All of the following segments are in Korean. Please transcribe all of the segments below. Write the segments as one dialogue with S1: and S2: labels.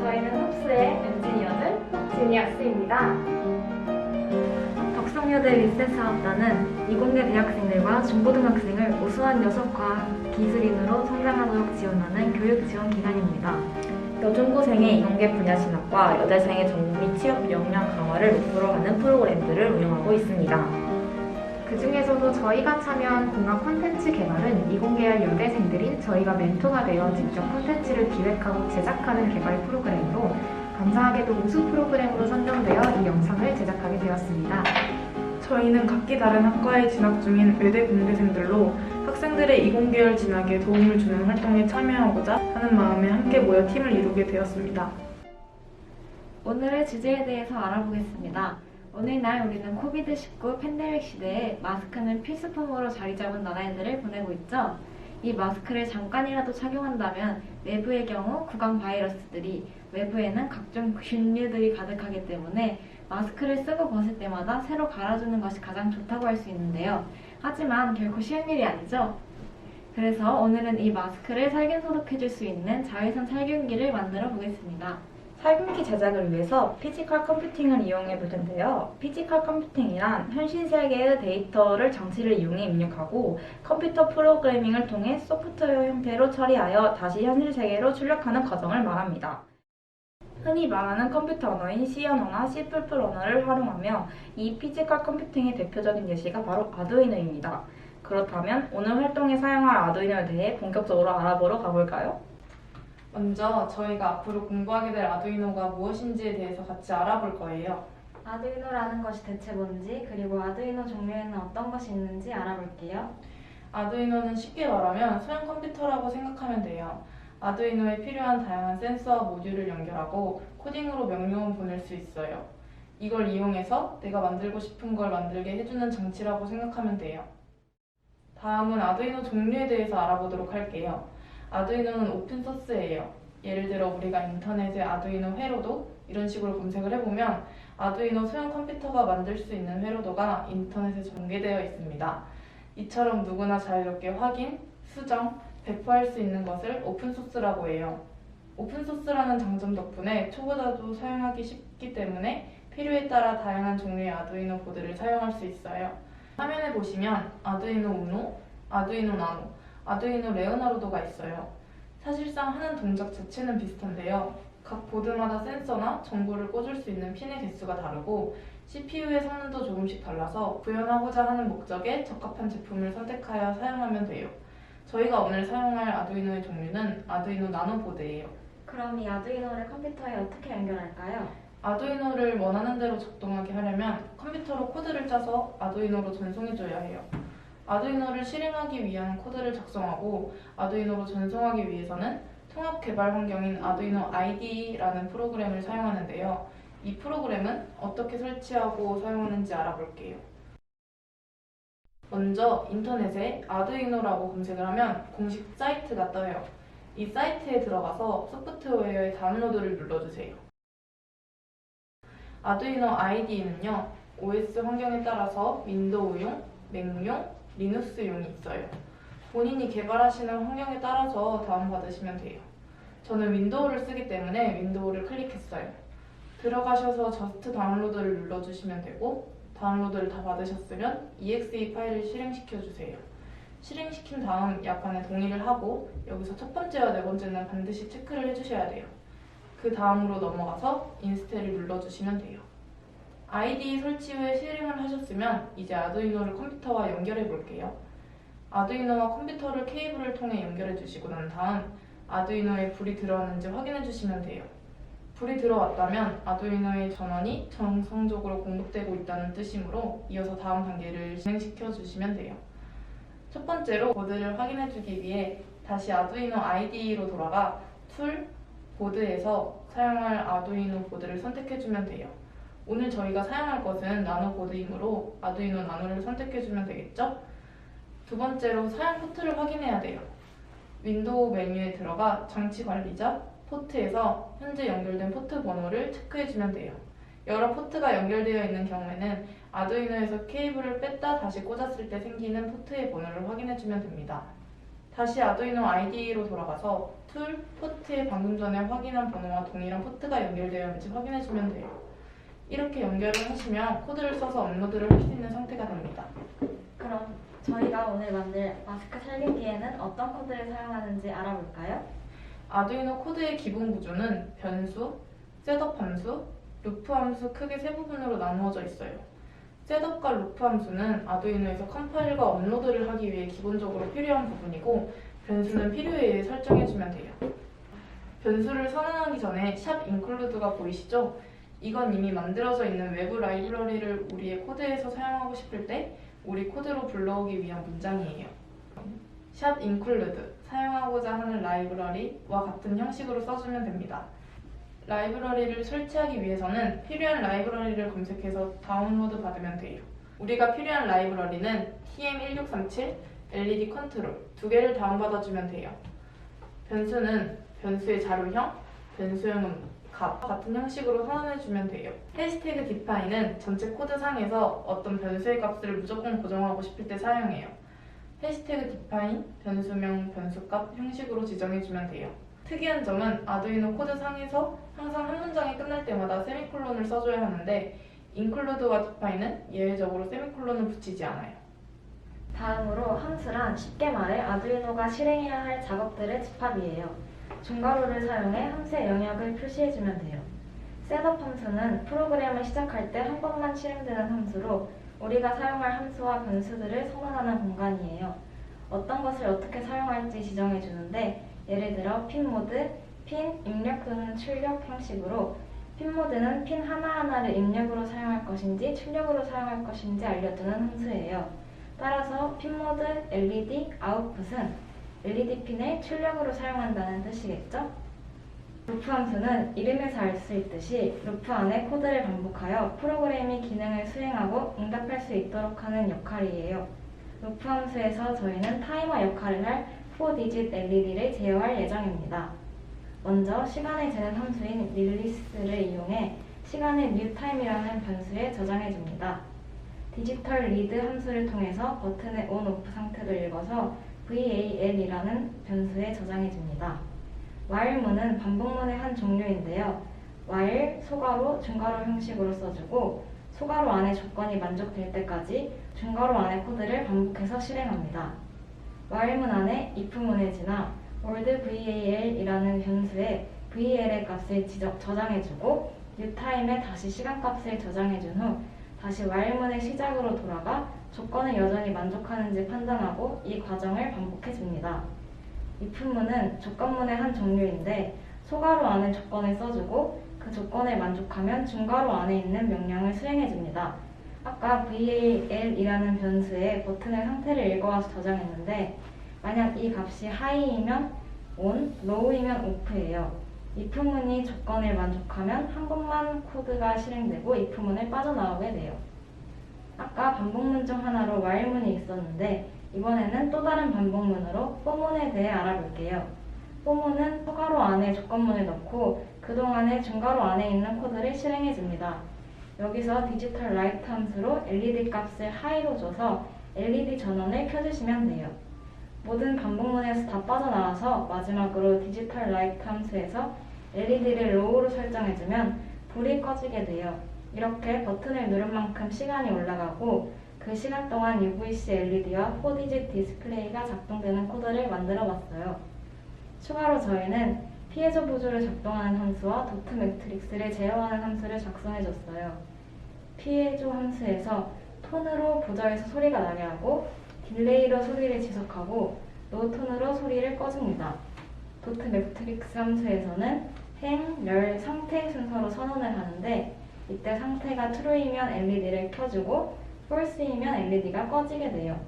S1: 저희는 흡수의 엔지니어들 지니어스입니다. 덕성여대 리셋사업단은 이공계 대학생들과 중고등학생을 우수한 여성과학 기술인으로 성장하도록 지원하는 교육 지원 기관입니다.
S2: 여중고생의 이공계 분야 진학과 여대생의 전공 및 취업 역량 강화를 목표로 하는 프로그램들을 운영하고 있습니다.
S3: 그 중에서도 저희가 참여한 공학 콘텐츠 개발은 이공계열 여대생들인 저희가 멘토가 되어 직접 콘텐츠를 기획하고 제작하는 개발 프로그램으로 감사하게도 우수 프로그램으로 선정되어 이 영상을 제작하게 되었습니다.
S4: 저희는 각기 다른 학과에 진학 중인 외대 공대생들로 학생들의 이공계열 진학에 도움을 주는 활동에 참여하고자 하는 마음에 함께 모여 팀을 이루게 되었습니다.
S1: 오늘의 주제에 대해서 알아보겠습니다. 오늘날 우리는 코비드-19 팬데믹 시대에 마스크는 필수품으로 자리 잡은 나날들을 보내고 있죠. 이 마스크를 잠깐이라도 착용한다면 내부의 경우 구강 바이러스들이, 외부에는 각종 균류들이 가득하기 때문에 마스크를 쓰고 벗을 때마다 새로 갈아주는 것이 가장 좋다고 할 수 있는데요. 하지만 결코 쉬운 일이 아니죠. 그래서 오늘은 이 마스크를 살균 소독해줄 수 있는 자외선 살균기를 만들어 보겠습니다.
S2: 살균기 제작을 위해서 피지컬 컴퓨팅을 이용해 볼 텐데요. 피지컬 컴퓨팅이란 현실 세계의 데이터를 장치를 이용해 입력하고 컴퓨터 프로그래밍을 통해 소프트웨어 형태로 처리하여 다시 현실 세계로 출력하는 과정을 말합니다. 흔히 말하는 컴퓨터 언어인 C 언어나 C++ 언어를 활용하며 이 피지컬 컴퓨팅의 대표적인 예시가 바로 아두이노입니다. 그렇다면 오늘 활동에 사용할 아두이노에 대해 본격적으로 알아보러 가볼까요?
S4: 먼저 저희가 앞으로 공부하게 될 아두이노가 무엇인지에 대해서 같이 알아볼 거예요.
S1: 아두이노라는 것이 대체 뭔지, 그리고 아두이노 종류에는 어떤 것이 있는지 알아볼게요.
S4: 아두이노는 쉽게 말하면 소형 컴퓨터라고 생각하면 돼요. 아두이노에 필요한 다양한 센서와 모듈을 연결하고 코딩으로 명령을 보낼 수 있어요. 이걸 이용해서 내가 만들고 싶은 걸 만들게 해주는 장치라고 생각하면 돼요. 다음은 아두이노 종류에 대해서 알아보도록 할게요. 아두이노는 오픈소스예요. 예를 들어 우리가 인터넷에 아두이노 회로도 이런 식으로 검색을 해보면 아두이노 소형 컴퓨터가 만들 수 있는 회로도가 인터넷에 전개되어 있습니다. 이처럼 누구나 자유롭게 확인, 수정, 배포할 수 있는 것을 오픈소스라고 해요. 오픈소스라는 장점 덕분에 초보자도 사용하기 쉽기 때문에 필요에 따라 다양한 종류의 아두이노 보드를 사용할 수 있어요. 화면에 보시면 아두이노 우노, 아두이노 나노, 아두이노 레오나르도가 있어요. 사실상 하는 동작 자체는 비슷한데요. 각 보드마다 센서나 정보를 꽂을 수 있는 핀의 개수가 다르고 CPU의 성능도 조금씩 달라서 구현하고자 하는 목적에 적합한 제품을 선택하여 사용하면 돼요. 저희가 오늘 사용할 아두이노의 종류는 아두이노 나노 보드예요.
S1: 그럼 이 아두이노를 컴퓨터에 어떻게 연결할까요?
S4: 아두이노를 원하는 대로 작동하게 하려면 컴퓨터로 코드를 짜서 아두이노로 전송해줘야 해요. 아두이노를 실행하기 위한 코드를 작성하고 아두이노로 전송하기 위해서는 통합 개발 환경인 아두이노 IDE라는 프로그램을 사용하는데요. 이 프로그램은 어떻게 설치하고 사용하는지 알아볼게요. 먼저 인터넷에 아두이노라고 검색을 하면 공식 사이트가 떠요. 이 사이트에 들어가서 소프트웨어의 다운로드를 눌러주세요. 아두이노 IDE는요, OS 환경에 따라서 윈도우용, 맥용, 리눅스용이 있어요. 본인이 개발하시는 환경에 따라서 다운받으시면 돼요. 저는 윈도우를 쓰기 때문에 윈도우를 클릭했어요. 들어가셔서 저스트 다운로드를 눌러주시면 되고 다운로드를 다 받으셨으면 exe 파일을 실행시켜주세요. 실행시킨 다음 약간의 동의를 하고 여기서 첫 번째와 네 번째는 반드시 체크를 해주셔야 돼요. 그 다음으로 넘어가서 인스텔을 눌러주시면 돼요. IDE 설치 후에 실행을 하셨으면 이제 아두이노를 컴퓨터와 연결해 볼게요. 아두이노와 컴퓨터를 케이블을 통해 연결해 주시고 난 다음 아두이노에 불이 들어왔는지 확인해 주시면 돼요. 불이 들어왔다면 아두이노의 전원이 정상적으로 공급되고 있다는 뜻이므로 이어서 다음 단계를 진행시켜 주시면 돼요. 첫 번째로 보드를 확인해 주기 위해 다시 아두이노 IDE로 돌아가 툴, 보드에서 사용할 아두이노 보드를 선택해 주면 돼요. 오늘 저희가 사용할 것은 나노 보드이므로 아두이노 나노를 선택해 주면 되겠죠? 두 번째로 사용 포트를 확인해야 돼요. 윈도우 메뉴에 들어가 장치 관리자, 포트에서 현재 연결된 포트 번호를 체크해주면 돼요. 여러 포트가 연결되어 있는 경우에는 아두이노에서 케이블을 뺐다 다시 꽂았을 때 생기는 포트의 번호를 확인해주면 됩니다. 다시 아두이노 IDE로 돌아가서 툴, 포트에 방금 전에 확인한 번호와 동일한 포트가 연결되어 있는지 확인해주면 돼요. 이렇게 연결을 하시면 코드를 써서 업로드를 할 수 있는 상태가 됩니다.
S1: 그럼 저희가 오늘 만들 마스크 살림기에는 어떤 코드를 사용하는지 알아볼까요?
S4: 아두이노 코드의 기본 구조는 변수, 셋업 함수, 루프 함수 크게 세 부분으로 나누어져 있어요. 셋업과 루프 함수는 아두이노에서 컴파일과 업로드를 하기 위해 기본적으로 필요한 부분이고, 변수는 필요에 의해 설정해주면 돼요. 변수를 선언하기 전에 샵 include가 보이시죠? 이건 이미 만들어져 있는 외부 라이브러리를 우리의 코드에서 사용하고 싶을 때 우리 코드로 불러오기 위한 문장이에요. 샵 include, 사용하고자 하는 라이브러리와 같은 형식으로 써주면 됩니다. 라이브러리를 설치하기 위해서는 필요한 라이브러리를 검색해서 다운로드 받으면 돼요. 우리가 필요한 라이브러리는 TM1637, LED 컨트롤 두 개를 다운받아주면 돼요. 변수는 변수의 자료형, 변수형은 값 같은 형식으로 선언해주면 돼요. 해시태그 디파인은 전체 코드상에서 어떤 변수의 값을 무조건 고정하고 싶을 때 사용해요. 해시태그 디파인, 변수명, 변수값 형식으로 지정해주면 돼요. 특이한 점은 아두이노 코드상에서 항상 한 문장이 끝날 때마다 세미콜론을 써줘야 하는데 include와 define은 예외적으로 세미콜론을 붙이지 않아요.
S1: 다음으로 함수란 쉽게 말해 아두이노가 실행해야 할 작업들의 집합이에요. 중괄호를 사용해 함수의 영역을 표시해주면 돼요. 셋업 함수는 프로그램을 시작할 때 한 번만 실행되는 함수로 우리가 사용할 함수와 변수들을 선언하는 공간이에요. 어떤 것을 어떻게 사용할지 지정해주는데, 예를 들어 핀 모드, 핀 입력 또는 출력 형식으로 핀 모드는 핀 하나하나를 입력으로 사용할 것인지 출력으로 사용할 것인지 알려주는 함수예요. 따라서 핀 모드 LED 아웃풋은 LED 핀을 출력으로 사용한다는 뜻이겠죠? 루프 함수는 이름에서 알 수 있듯이 루프 안에 코드를 반복하여 프로그램이 기능을 수행하고 응답할 수 있도록 하는 역할이에요. 루프 함수에서 저희는 타이머 역할을 할 4디짓 LED를 제어할 예정입니다. 먼저 시간을 재는 함수인 릴리스를 이용해 시간을 newtime이라는 변수에 저장해줍니다. 디지털 리드 함수를 통해서 버튼의 ON, OFF 상태도 읽어서 VAL이라는 변수에 저장해줍니다. while문은 반복문의 한 종류인데요. while, 소괄호, 중괄호 형식으로 써주고 소괄호 안의 조건이 만족될 때까지 중괄호 안의 코드를 반복해서 실행합니다. while문 안에 if문을 지나 old VAL이라는 변수에 VAL의 값을 저장해주고 newtime에 다시 시간값을 저장해준 후 다시 while문의 시작으로 돌아가 조건을 여전히 만족하는지 판단하고 이 과정을 반복해줍니다. if문은 조건문의 한 종류인데 소괄호 안에 조건을 써주고 그 조건을 만족하면 중괄호 안에 있는 명령을 수행해줍니다. 아까 VAL이라는 변수에 버튼의 상태를 읽어와서 저장했는데 만약 이 값이 high이면 on, low이면 off예요. if문이 조건을 만족하면 한 번만 코드가 실행되고 if문을 빠져나오게 돼요. 아까 반복문 중 하나로 while문이 있었는데 이번에는 또 다른 반복문으로 for문에 대해 알아볼게요. for문은 소괄호 안에 조건문을 넣고 그동안의 중괄호 안에 있는 코드를 실행해줍니다. 여기서 디지털 라이트 함수로 LED 값을 high로 줘서 LED 전원을 켜주시면 돼요. 모든 반복문에서 다 빠져나와서 마지막으로 디지털 라이트 함수에서 LED를 low로 설정해주면 불이 꺼지게 돼요. 이렇게 버튼을 누른 만큼 시간이 올라가고 그 시간 동안 UVC LED와 4디짓 디스플레이가 작동되는 코드를 만들어 봤어요. 추가로 저희는 피에조 보조를 작동하는 함수와 도트 매트릭스를 제어하는 함수를 작성해줬어요. 피에조 함수에서 톤으로 보조에서 소리가 나게 하고 딜레이로 소리를 지속하고 노톤으로 소리를 꺼줍니다. 도트 매트릭스 함수에서는 행, 열, 상태 순서로 선언을 하는데 이때 상태가 true이면 LED를 켜주고 false이면 LED가 꺼지게 돼요.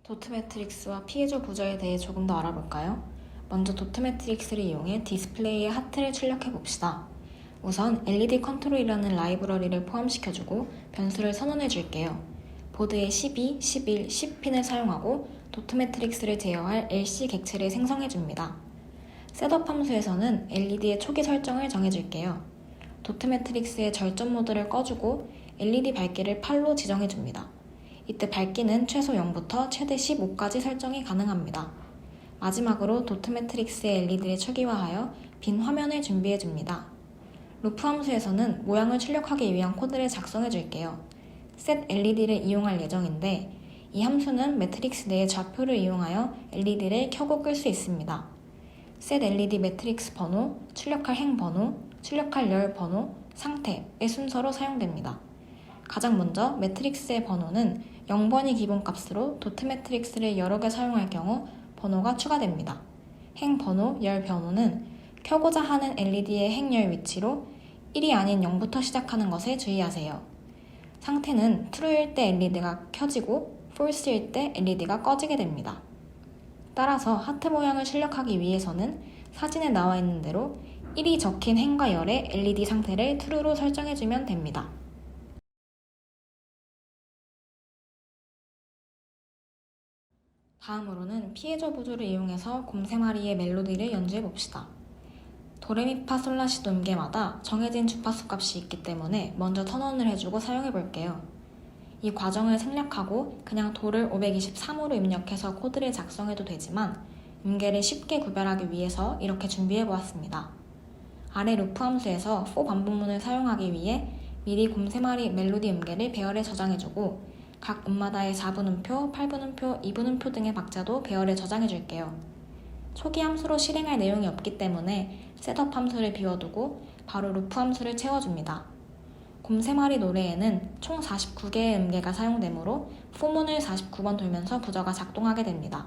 S1: 도트 매트릭스와 피에조 부저에 대해 조금 더 알아볼까요? 먼저 도트 매트릭스를 이용해 디스플레이의 하트를 출력해 봅시다. 우선 LED 컨트롤이라는 라이브러리를 포함시켜주고 변수를 선언해 줄게요. 보드에 12, 11, 10핀을 사용하고 도트 매트릭스를 제어할 LC 객체를 생성해 줍니다. 셋업 함수에서는 LED의 초기 설정을 정해줄게요. 도트 매트릭스의 절전 모드를 꺼주고 LED 밝기를 8로 지정해줍니다. 이때 밝기는 최소 0부터 최대 15까지 설정이 가능합니다. 마지막으로 도트 매트릭스의 LED를 초기화하여 빈 화면을 준비해줍니다. 루프 함수에서는 모양을 출력하기 위한 코드를 작성해줄게요. set LED를 이용할 예정인데 이 함수는 매트릭스 내의 좌표를 이용하여 LED를 켜고 끌 수 있습니다. set LED 매트릭스 번호, 출력할 행 번호, 출력할 열 번호, 상태의 순서로 사용됩니다. 가장 먼저 매트릭스의 번호는 0번이 기본값으로 도트 매트릭스를 여러 개 사용할 경우 번호가 추가됩니다. 행 번호, 열 번호는 켜고자 하는 LED의 행열 위치로 1이 아닌 0부터 시작하는 것에 주의하세요. 상태는 true일 때 LED가 켜지고 false일 때 LED가 꺼지게 됩니다. 따라서 하트 모양을 출력하기 위해서는 사진에 나와 있는 대로 1이 적힌 행과 열의 LED 상태를 true로 설정해주면 됩니다. 다음으로는 피에조 보조를 이용해서 곰새마리의 멜로디를 연주해봅시다. 도레미파솔라시도 음계마다 정해진 주파수 값이 있기 때문에 먼저 턴온을 해주고 사용해볼게요. 이 과정을 생략하고 그냥 도를 523으로 입력해서 코드를 작성해도 되지만 음계를 쉽게 구별하기 위해서 이렇게 준비해보았습니다. 아래 루프 함수에서 for 반복문을 사용하기 위해 미리 곰새마리 멜로디 음계를 배열에 저장해주고 각 음마다의 4분음표, 8분음표, 2분음표 등의 박자도 배열에 저장해줄게요. 초기 함수로 실행할 내용이 없기 때문에 셋업 함수를 비워두고 바로 루프 함수를 채워줍니다. 곰새마리 노래에는 총 49개의 음계가 사용되므로 포문을 49번 돌면서 부저가 작동하게 됩니다.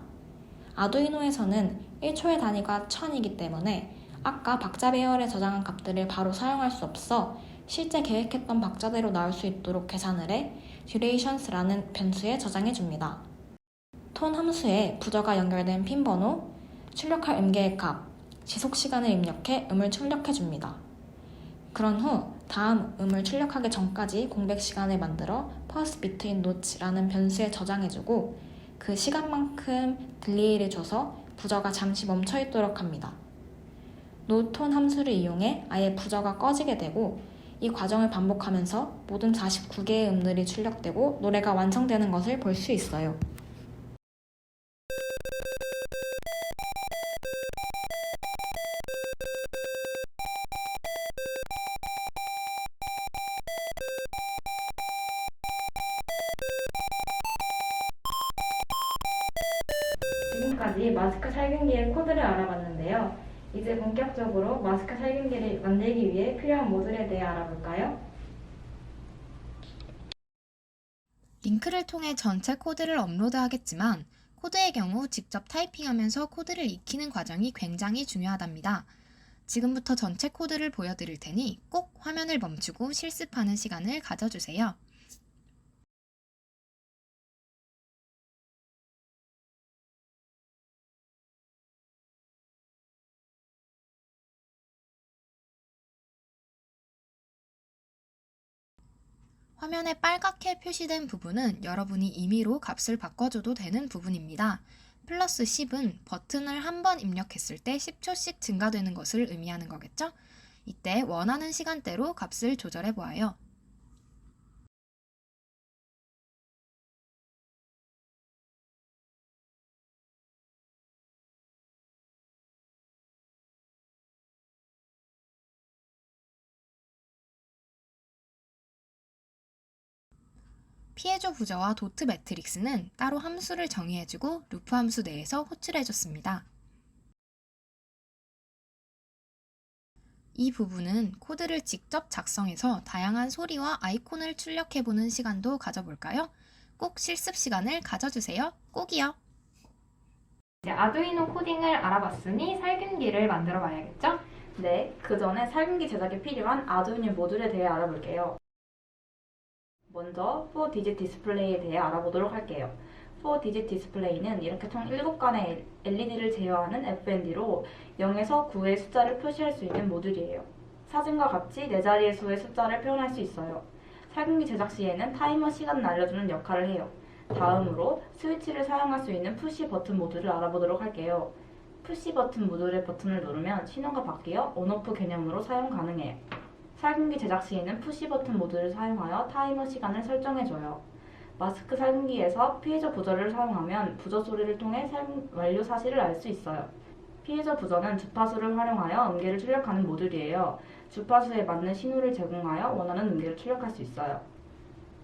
S1: 아두이노에서는 1초의 단위가 1000이기 때문에 아까 박자 배열에 저장한 값들을 바로 사용할 수 없어 실제 계획했던 박자대로 나올 수 있도록 계산을 해 durations라는 변수에 저장해줍니다. 톤 함수에 부저가 연결된 핀 번호, 출력할 음계의 값, 지속시간을 입력해 음을 출력해줍니다. 그런 후 다음 음을 출력하기 전까지 공백 시간을 만들어 pause between notes라는 변수에 저장해주고 그 시간만큼 딜레이를 줘서 부저가 잠시 멈춰있도록 합니다. 노톤 함수를 이용해 아예 부저가 꺼지게 되고 이 과정을 반복하면서 모든 49개의 음들이 출력되고 노래가 완성되는 것을 볼 수 있어요. 지금까지 마스크 살균기의 코드를 알아봤는데요. 이제 본격적으로 마스크 살균기를 만들기 위해 필요한 모듈에 대해 알아볼까요?
S5: 링크를 통해 전체 코드를 업로드하겠지만 코드의 경우 직접 타이핑하면서 코드를 익히는 과정이 굉장히 중요하답니다. 지금부터 전체 코드를 보여드릴 테니 꼭 화면을 멈추고 실습하는 시간을 가져주세요. 화면에 빨갛게 표시된 부분은 여러분이 임의로 값을 바꿔줘도 되는 부분입니다. 플러스 10은 버튼을 한 번 입력했을 때 10초씩 증가되는 것을 의미하는 거겠죠? 이때 원하는 시간대로 값을 조절해 보아요. 피에조 부저와 도트 매트릭스는 따로 함수를 정의해주고 루프 함수 내에서 호출해줬습니다. 이 부분은 코드를 직접 작성해서 다양한 소리와 아이콘을 출력해보는 시간도 가져볼까요? 꼭 실습 시간을 가져주세요. 꼭이요.
S3: 이제 아두이노 코딩을 알아봤으니 살균기를 만들어 봐야겠죠?
S2: 네, 그 전에 살균기 제작에 필요한 아두이노 모듈에 대해 알아볼게요. 먼저 4디짓 디스플레이에 대해 알아보도록 할게요. 4디짓 디스플레이는 이렇게 총 7간의 LED를 제어하는 FND로 0에서 9의 숫자를 표시할 수 있는 모듈이에요. 사진과 같이 4자리의 수의 숫자를 표현할 수 있어요. 살균기 제작 시에는 타이머 시간을 알려주는 역할을 해요. 다음으로 스위치를 사용할 수 있는 푸시 버튼 모듈을 알아보도록 할게요. 푸시 버튼 모듈의 버튼을 누르면 신호가 바뀌어 온오프 개념으로 사용 가능해요. 살균기 제작 시에는 푸시 버튼 모듈을 사용하여 타이머 시간을 설정해줘요. 마스크 살균기에서 피해저 부저를 사용하면 부저 소리를 통해 살균 완료 사실을 알 수 있어요. 피해저 부저는 주파수를 활용하여 음계를 출력하는 모듈이에요. 주파수에 맞는 신호를 제공하여 원하는 음계를 출력할 수 있어요.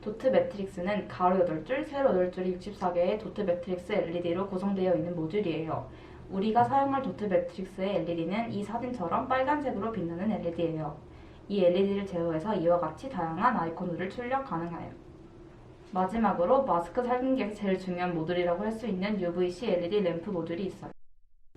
S2: 도트 매트릭스는 가로 8줄, 세로 8줄이 64개의 도트 매트릭스 LED로 구성되어 있는 모듈이에요. 우리가 사용할 도트 매트릭스의 LED는 이 사진처럼 빨간색으로 빛나는 LED예요. 이 LED를 제어해서 이와 같이 다양한 아이콘들을 출력 가능해요. 마지막으로 마스크 살균기에서 제일 중요한 모듈이라고 할 수 있는 UVC LED 램프 모듈이 있어요.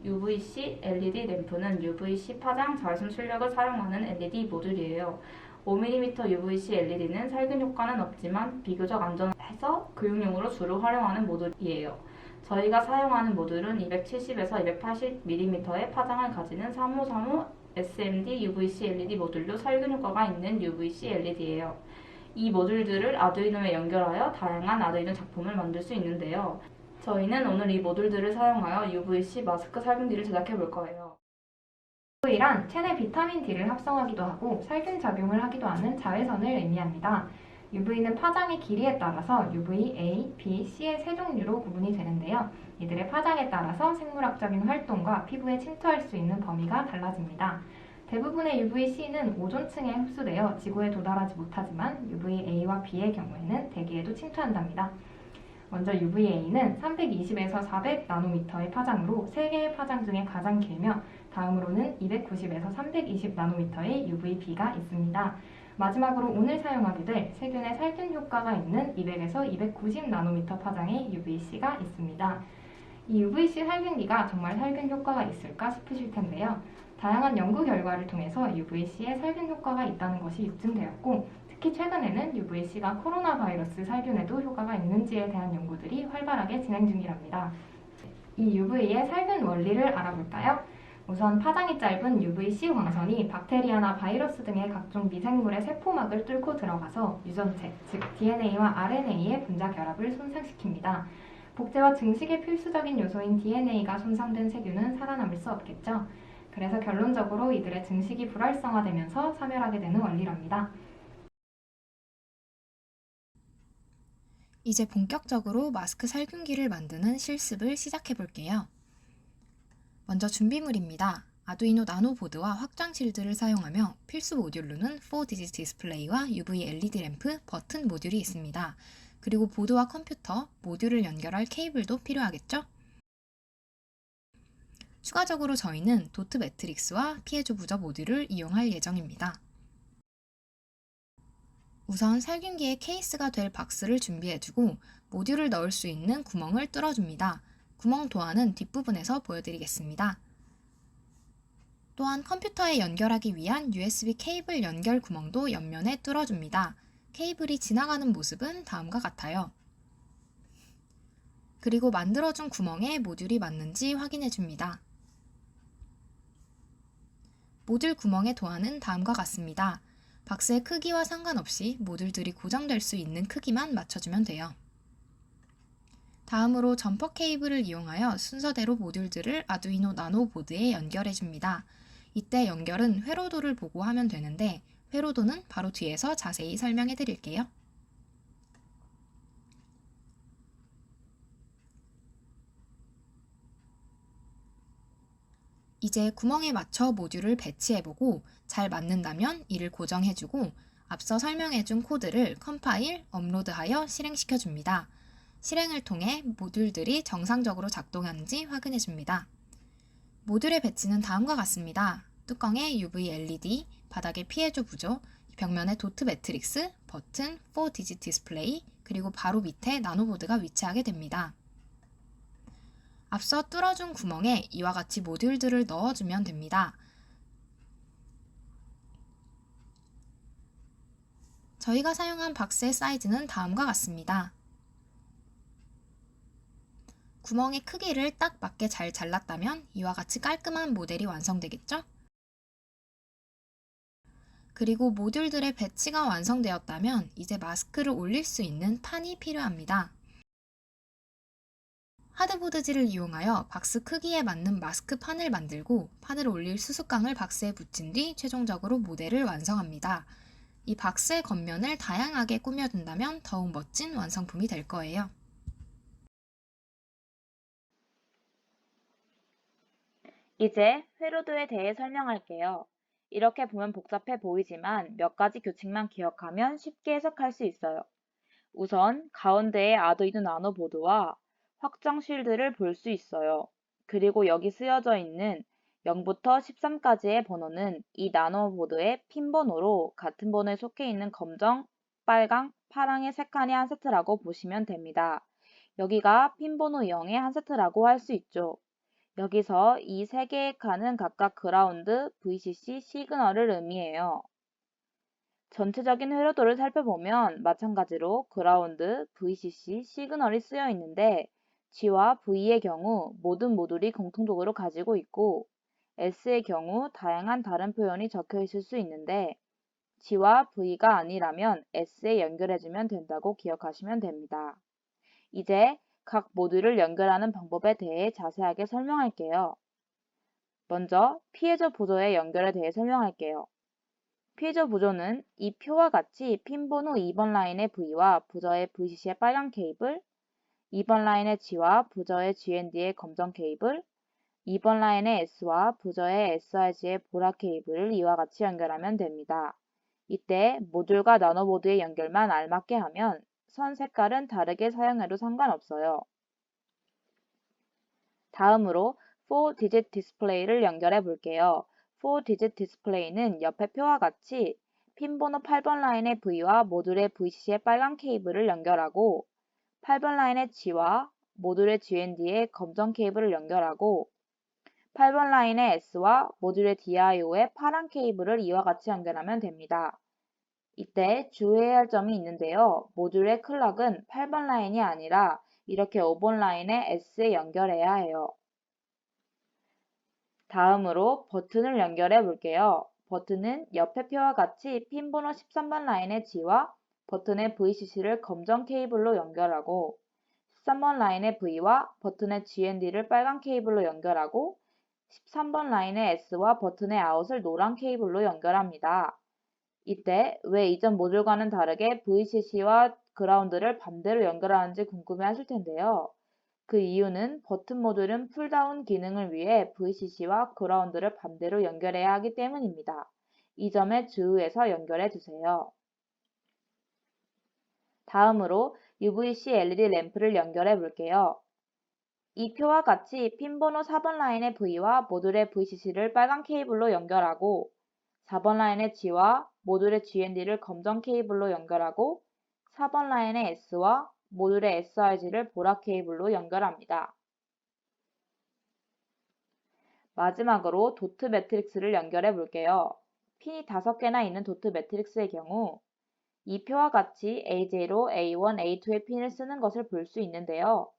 S2: UVC LED 램프는 UVC 파장 자외선 출력을 사용하는 LED 모듈이에요. 5mm UVC LED는 살균 효과는 없지만 비교적 안전해서 교육용으로 주로 활용하는 모듈이에요. 저희가 사용하는 모듈은 270에서 280mm의 파장을 가지는 3535 SMD UVC LED 모듈로 살균 효과가 있는 UVC LED예요. 이 모듈들을 아두이노에 연결하여 다양한 아두이노 작품을 만들 수 있는데요. 저희는 오늘 이 모듈들을 사용하여 UVC 마스크 살균기를 제작해 볼 거예요.
S3: UV란 체내 비타민 D를 합성하기도 하고 살균 작용을 하기도 하는 자외선을 의미합니다. UV는 파장의 길이에 따라서 UV, A, B, C의 세 종류로 구분이 되는데요. 이들의 파장에 따라서 생물학적인 활동과 피부에 침투할 수 있는 범위가 달라집니다. 대부분의 UVC는 오존층에 흡수되어 지구에 도달하지 못하지만 UVA와 B의 경우에는 대기에도 침투한답니다. 먼저 UVA는 320에서 400 나노미터의 파장으로 3개의 파장 중에 가장 길며 다음으로는 290에서 320 나노미터의 UVB가 있습니다. 마지막으로 오늘 사용하게 될 세균의 살균 효과가 있는 200에서 290 나노미터 파장의 UVC가 있습니다. 이 UVC 살균기가 정말 살균 효과가 있을까 싶으실 텐데요. 다양한 연구 결과를 통해서 UVC에 살균 효과가 있다는 것이 입증되었고 특히 최근에는 UVC가 코로나 바이러스 살균에도 효과가 있는지에 대한 연구들이 활발하게 진행 중이랍니다. 이 UV의 살균 원리를 알아볼까요? 우선 파장이 짧은 UVC 광선이 박테리아나 바이러스 등의 각종 미생물의 세포막을 뚫고 들어가서 유전체, 즉 DNA와 RNA의 분자 결합을 손상시킵니다. 복제와 증식의 필수적인 요소인 DNA가 손상된 세균은 살아남을 수 없겠죠. 그래서 결론적으로 이들의 증식이 불활성화되면서 사멸하게 되는 원리랍니다.
S5: 이제 본격적으로 마스크 살균기를 만드는 실습을 시작해 볼게요. 먼저 준비물입니다. 아두이노 나노 보드와 확장 실드를 사용하며 필수 모듈로는 4디짓 디스플레이와 UV LED 램프, 버튼 모듈이 있습니다. 그리고 보드와 컴퓨터, 모듈을 연결할 케이블도 필요하겠죠? 추가적으로 저희는 도트 매트릭스와 피해조 부저 모듈을 이용할 예정입니다. 우선 살균기의 케이스가 될 박스를 준비해주고 모듈을 넣을 수 있는 구멍을 뚫어줍니다. 구멍 도안은 뒷부분에서 보여드리겠습니다. 또한 컴퓨터에 연결하기 위한 USB 케이블 연결 구멍도 옆면에 뚫어줍니다. 케이블이 지나가는 모습은 다음과 같아요. 그리고 만들어준 구멍에 모듈이 맞는지 확인해줍니다. 모듈 구멍의 도안은 다음과 같습니다. 박스의 크기와 상관없이 모듈들이 고정될 수 있는 크기만 맞춰주면 돼요. 다음으로 점퍼 케이블을 이용하여 순서대로 모듈들을 아두이노 나노 보드에 연결해줍니다. 이때 연결은 회로도를 보고 하면 되는데 회로도는 바로 뒤에서 자세히 설명해 드릴게요. 이제 구멍에 맞춰 모듈을 배치해보고 잘 맞는다면 이를 고정해주고 앞서 설명해준 코드를 컴파일, 업로드하여 실행시켜줍니다. 실행을 통해 모듈들이 정상적으로 작동하는지 확인해줍니다. 모듈의 배치는 다음과 같습니다. 뚜껑에 UV LED, 바닥에 피해조 부조, 벽면에 도트 매트릭스, 버튼, 4디짓 디스플레이, 그리고 바로 밑에 나노보드가 위치하게 됩니다. 앞서 뚫어준 구멍에 이와 같이 모듈들을 넣어주면 됩니다. 저희가 사용한 박스의 사이즈는 다음과 같습니다. 구멍의 크기를 딱 맞게 잘 잘랐다면 이와 같이 깔끔한 모델이 완성되겠죠? 그리고 모듈들의 배치가 완성되었다면 이제 마스크를 올릴 수 있는 판이 필요합니다. 하드보드지를 이용하여 박스 크기에 맞는 마스크 판을 만들고 판을 올릴 수습강을 박스에 붙인 뒤 최종적으로 모델을 완성합니다. 이 박스의 겉면을 다양하게 꾸며준다면 더욱 멋진 완성품이 될 거예요.
S2: 이제 회로도에 대해 설명할게요. 이렇게 보면 복잡해 보이지만 몇 가지 규칙만 기억하면 쉽게 해석할 수 있어요. 우선 가운데에 아두이노 나노 보드와 확장 쉴드를 볼 수 있어요. 그리고 여기 쓰여져 있는 0부터 13까지의 번호는 이 나노 보드의 핀 번호로 같은 번호에 속해 있는 검정, 빨강, 파랑의 세 칸이 한 세트라고 보시면 됩니다. 여기가 핀 번호 0의 한 세트라고 할 수 있죠. 여기서 이 세 개의 칸은 각각 그라운드, VCC, 시그널을 의미해요. 전체적인 회로도를 살펴보면 마찬가지로 그라운드, VCC, 시그널이 쓰여 있는데 G와 V의 경우 모든 모듈이 공통적으로 가지고 있고 S의 경우 다양한 다른 표현이 적혀 있을 수 있는데 G와 V가 아니라면 S에 연결해주면 된다고 기억하시면 됩니다. 이제 각 모듈을 연결하는 방법에 대해 자세하게 설명할게요. 먼저 피해저 보조의 연결에 대해 설명할게요. 피해저 보조는 이 표와 같이 핀 번호 2번 라인의 V와 부저의 VCC의 빨간 케이블, 2번 라인의 G와 부저의 GND의 검정 케이블, 2번 라인의 S와 부저의 SRG의 보라 케이블을 이와 같이 연결하면 됩니다. 이때 모듈과 나노보드의 연결만 알맞게 하면 선 색깔은 다르게 사용해도 상관없어요. 다음으로 4-digit 디스플레이를 연결해 볼게요. 4-digit 디스플레이는 옆의 표와 같이 핀 번호 8번 라인의 V와 모듈의 VCC의 빨간 케이블을 연결하고 8번 라인의 G와 모듈의 GND의 검정 케이블을 연결하고 8번 라인의 S와 모듈의 DIO의 파란 케이블을 이와 같이 연결하면 됩니다. 이때 주의해야 할 점이 있는데요. 모듈의 클럭은 8번 라인이 아니라 이렇게 5번 라인의 S에 연결해야 해요. 다음으로 버튼을 연결해 볼게요. 버튼은 옆의 표와 같이 핀 번호 13번 라인의 G와 버튼의 VCC를 검정 케이블로 연결하고 13번 라인의 V와 버튼의 GND를 빨간 케이블로 연결하고 13번 라인의 S와 버튼의 아웃을 노란 케이블로 연결합니다. 이때 왜 이전 모듈과는 다르게 VCC와 그라운드를 반대로 연결하는지 궁금해 하실 텐데요. 그 이유는 버튼 모듈은 풀다운 기능을 위해 VCC와 그라운드를 반대로 연결해야 하기 때문입니다. 이 점에 주의해서 연결해 주세요. 다음으로 UVC LED 램프를 연결해 볼게요. 이 표와 같이 핀 번호 4번 라인의 V와 모듈의 VCC를 빨간 케이블로 연결하고 4번 라인의 G와 모듈의 GND를 검정 케이블로 연결하고 4번 라인의 S와 모듈의 SRG를 보라 케이블로 연결합니다. 마지막으로 도트 매트릭스를 연결해 볼게요. 핀이 5개나 있는 도트 매트릭스의 경우 이 표와 같이 AJ로 A1, A2의 핀을 쓰는 것을 볼 수 있는데요.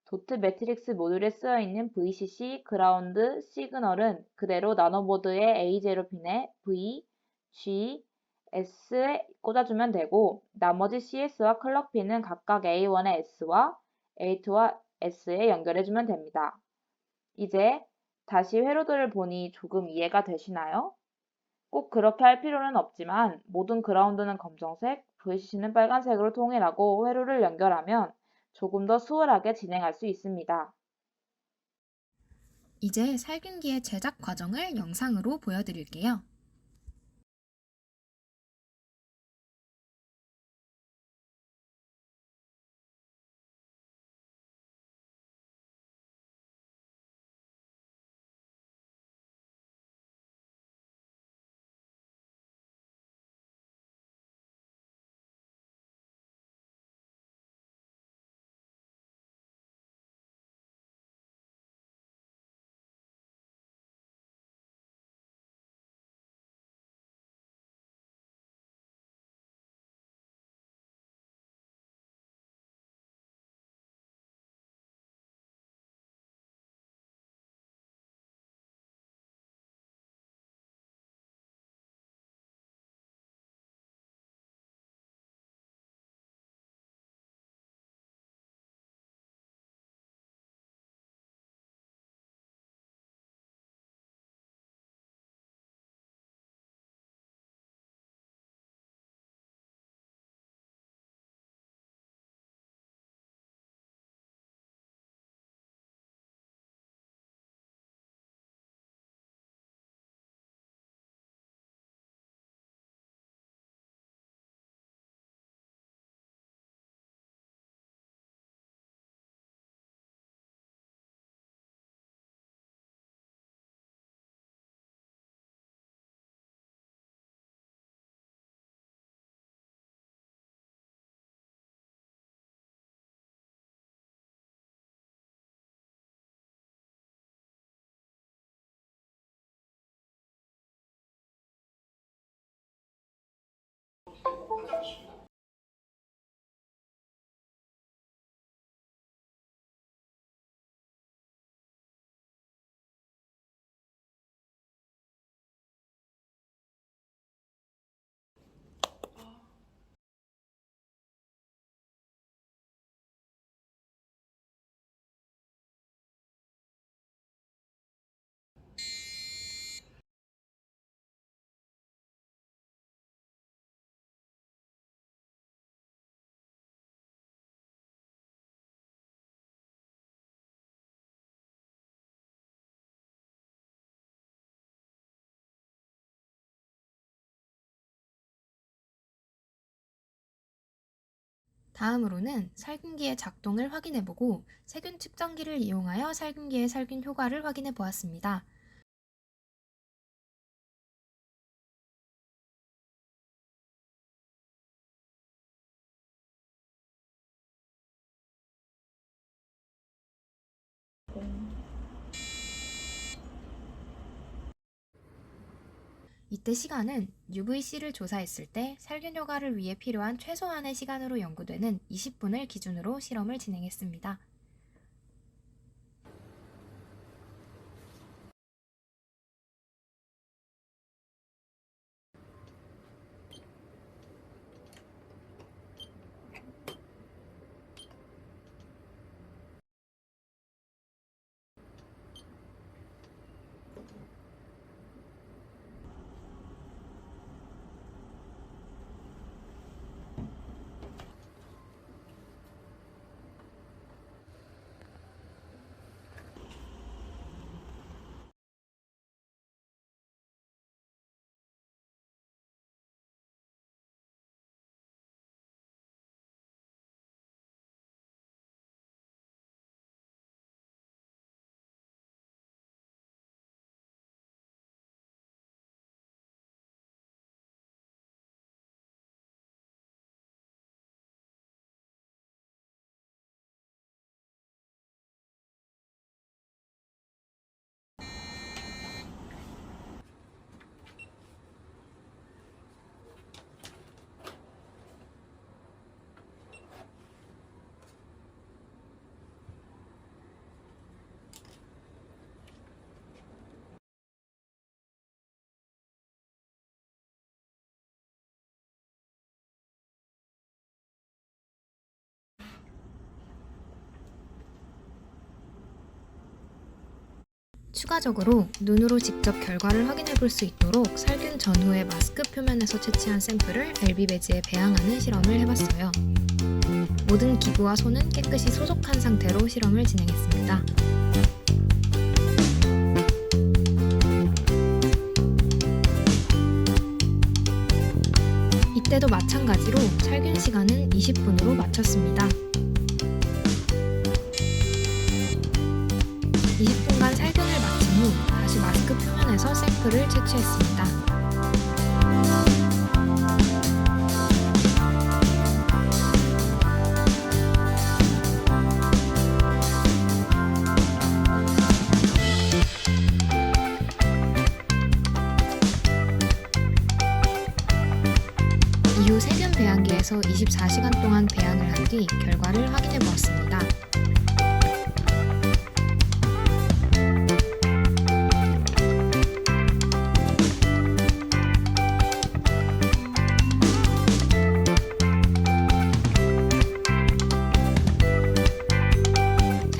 S2: 도트 매트릭스 모듈에 쓰여 있는 VCC, 그라운드, 시그널은 그대로 나노보드의 A0 핀에 V, G, S에 꽂아주면 되고 나머지 CS와 클럭 핀은 각각 A1의 S와 A2와 S에 연결해주면 됩니다. 이제 다시 회로도를 보니 조금 이해가 되시나요? 꼭 그렇게 할 필요는 없지만 모든 그라운드는 검정색, VCC는 빨간색으로 통일하고 회로를 연결하면 조금 더 수월하게 진행할 수 있습니다.
S5: 이제 살균기의 제작 과정을 영상으로 보여드릴게요. 다음으로는 살균기의 작동을 확인해보고 세균 측정기를 이용하여 살균기의 살균 효과를 확인해 보았습니다. 이때 시간은 UVC를 조사했을 때 살균 효과를 위해 필요한 최소한의 시간으로 연구되는 20분을 기준으로 실험을 진행했습니다. 추가적으로 눈으로 직접 결과를 확인해 볼 수 있도록 살균 전후의 마스크 표면에서 채취한 샘플을 LB 배지에 배양하는 실험을 해봤어요. 모든 기구와 손은 깨끗이 소독한 상태로 실험을 진행했습니다. 이때도 마찬가지로 살균 시간은 20분으로 맞췄습니다. 20분간 살균을 마친 후 다시 마스크 표면에서 샘플을 채취했습니다. 이후 세균 배양기에서 24시간 동안 배양을 한 뒤 결과를 확인해 보았습니다.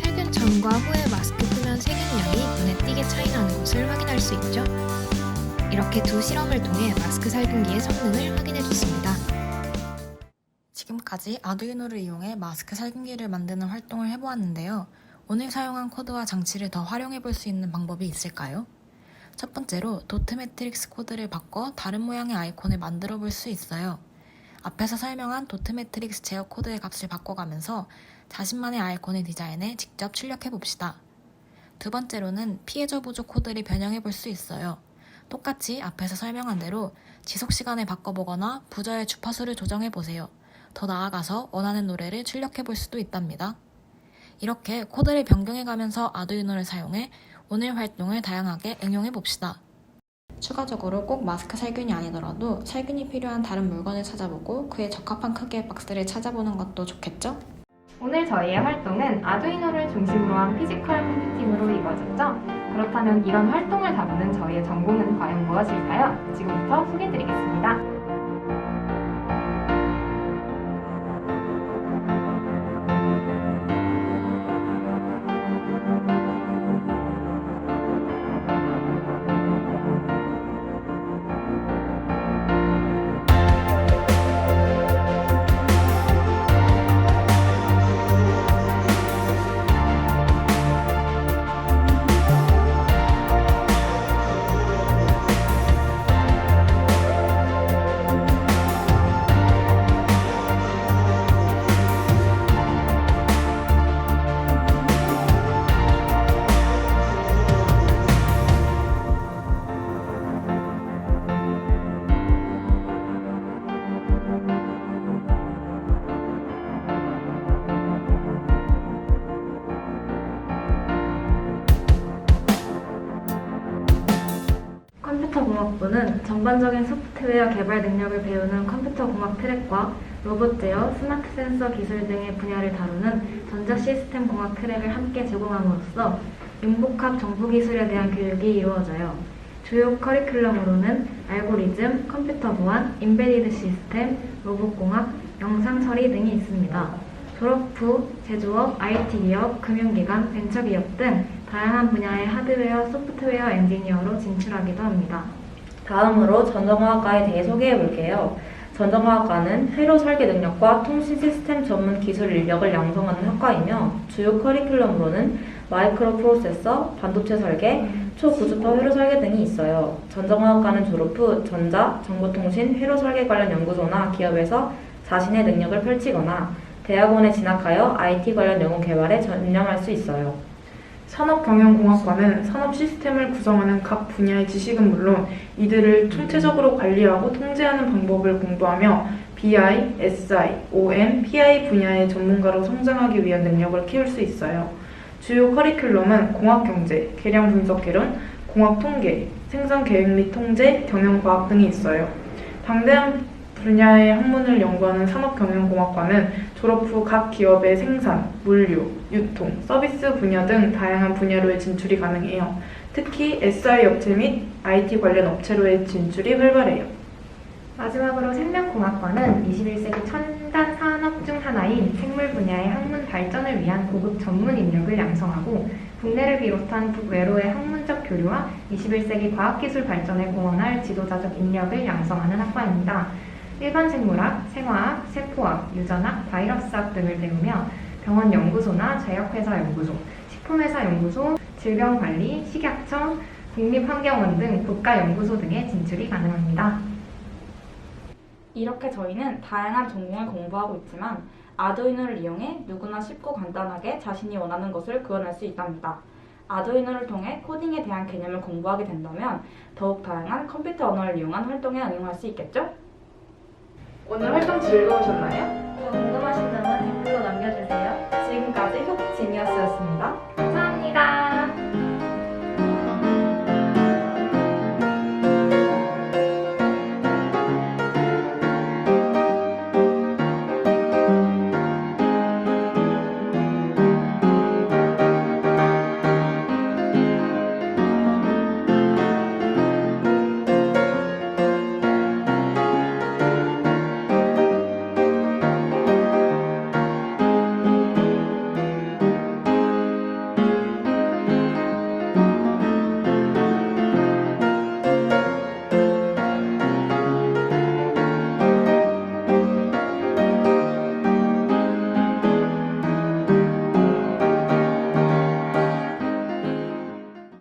S5: 살균 전과 후의 마스크 표면 세균량이 눈에 띄게 차이 나는 것을 확인할 수 있죠. 이렇게 두 실험을 통해 마스크 살균기의 성능을 확인해 줬습니다. 지금까지 아두이노를 이용해 마스크 살균기를 만드는 활동을 해보았는데요. 오늘 사용한 코드와 장치를 더 활용해 볼 수 있는 방법이 있을까요? 첫 번째로 도트 매트릭스 코드를 바꿔 다른 모양의 아이콘을 만들어 볼 수 있어요. 앞에서 설명한 도트 매트릭스 제어 코드의 값을 바꿔가면서 자신만의 아이콘을 디자인해 직접 출력해 봅시다. 두 번째로는 피해저 보조 코드를 변형해 볼 수 있어요. 똑같이 앞에서 설명한 대로 지속시간을 바꿔보거나 부저의 주파수를 조정해보세요. 더 나아가서 원하는 노래를 출력해볼 수도 있답니다. 이렇게 코드를 변경해가면서 아두이노를 사용해 오늘 활동을 다양하게 응용해봅시다. 추가적으로 꼭 마스크 살균이 아니더라도 살균이 필요한 다른 물건을 찾아보고 그에 적합한 크기의 박스를 찾아보는 것도 좋겠죠?
S3: 오늘 저희의 활동은 아두이노를 중심으로 한 피지컬 컴퓨팅으로 이루어졌죠? 그렇다면 이런 활동을 다루는 저희의 전공은 과연 무엇일까요? 지금부터 소개해드리겠습니다.
S1: 전반적인 소프트웨어 개발 능력을 배우는 컴퓨터 공학 트랙과 로봇 제어, 스마트 센서 기술 등의 분야를 다루는 전자 시스템 공학 트랙을 함께 제공함으로써 융복합 정보 기술에 대한 교육이 이루어져요. 주요 커리큘럼으로는 알고리즘, 컴퓨터 보안, 인베디드 시스템, 로봇 공학, 영상 처리 등이 있습니다. 졸업 후 제조업, IT 기업, 금융기관, 벤처기업 등 다양한 분야의 하드웨어, 소프트웨어 엔지니어로 진출하기도 합니다.
S2: 다음으로 전자공학과에 대해 소개해 볼게요. 전자공학과는 회로 설계 능력과 통신 시스템 전문 기술 인력을 양성하는 학과이며 주요 커리큘럼으로는 마이크로 프로세서, 반도체 설계, 초고주파 회로 설계 등이 있어요. 전자공학과는 졸업 후 전자, 정보통신, 회로 설계 관련 연구소나 기업에서 자신의 능력을 펼치거나 대학원에 진학하여 IT 관련 연구 개발에 전념할 수 있어요.
S4: 산업경영공학과는 산업 시스템을 구성하는 각 분야의 지식은 물론 이들을 총체적으로 관리하고 통제하는 방법을 공부하며 BI, SI, OM, PI 분야의 전문가로 성장하기 위한 능력을 키울 수 있어요. 주요 커리큘럼은 공학경제, 계량분석개론, 공학통계, 생산계획 및 통제, 경영과학 등이 있어요. 방대한 분야의 학문을 연구하는 산업경영공학과는 졸업 후 각 기업의 생산, 물류, 유통, 서비스 분야 등 다양한 분야로의 진출이 가능해요. 특히 SI 업체 및 IT 관련 업체로의 진출이 활발해요.
S3: 마지막으로 생명공학과는 21세기 첨단 산업 중 하나인 생물 분야의 학문 발전을 위한 고급 전문 인력을 양성하고 국내를 비롯한 국외로의 학문적 교류와 21세기 과학기술 발전에 공헌할 지도자적 인력을 양성하는 학과입니다. 일반 생물학, 생화학, 세포학, 유전학, 바이러스학 등을 배우며 병원 연구소나 제약회사 연구소, 식품회사 연구소, 질병관리, 식약청, 국립환경원 등 국가연구소 등의 진출이 가능합니다.
S2: 이렇게 저희는 다양한 전공을 공부하고 있지만 아두이노를 이용해 누구나 쉽고 간단하게 자신이 원하는 것을 구현할 수 있답니다. 아두이노를 통해 코딩에 대한 개념을 공부하게 된다면 더욱 다양한 컴퓨터 언어를 이용한 활동에 응용할 수 있겠죠?
S4: 오늘 활동 즐거우셨나요?
S1: 더 궁금하신 점은 댓글로 남겨주세요.
S2: 지금까지 혁진이었습니다.
S3: 감사합니다.